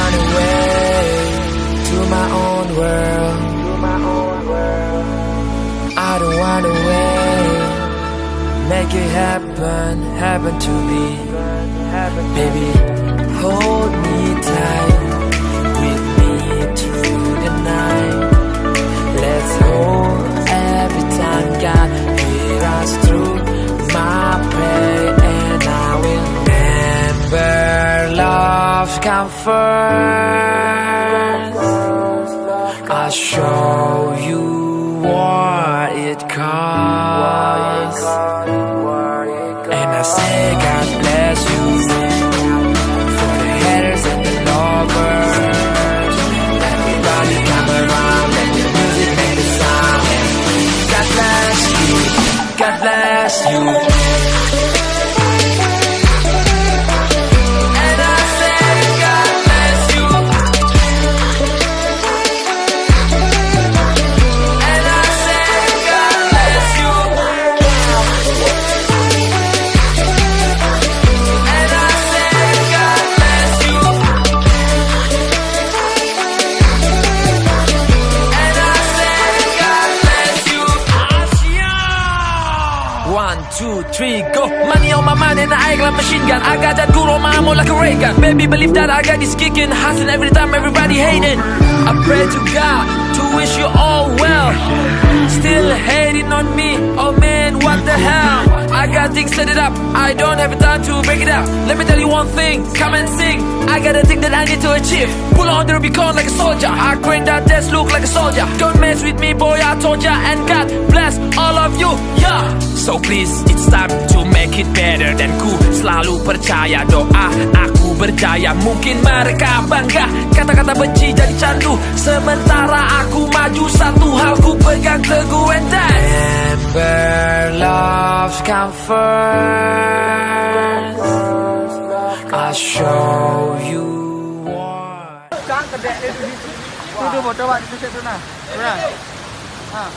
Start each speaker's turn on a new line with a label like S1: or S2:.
S1: run away to my own world. I don't wanna wait. Make it happen to be. Baby, hold me tight, with me through the night. Let's hold every time God lead us through my pain, and I will remember love come first. I'll show you what it costs, and I say God bless you for the haters and the lovers. Everybody come around, let the music make the sound. God bless you, God bless you. And I say God bless you. And I say God bless you. And I say God bless you. And I say God bless you. One, two, three, go. Money on my mind and I act like machine gun. I got that good on my arm like a ray gun. Baby, believe that I got this kicking, hustling every time everybody hating. I pray to God to wish you all well. Still hating on me, oh man, what the hell? I got things set it up, I don't have time to break it up. Let me tell you one thing, come and sing. I got a thing that I need to achieve. Pull on the Rubicon like a soldier. I crank that desk look like a soldier. Don't mess with me, boy, I told ya. And God bless all of you, yeah. So please, it's time to make it better. Dan ku selalu percaya doa aku berjaya. Mungkin mereka bangga, kata-kata benci jadi candu. Sementara aku maju, satu hal ku pegang teguh, and remember love come first. I'll show you what.
S2: Cang kedek dia tu. Tu foto buat tu set tu nah. Nah. Ha.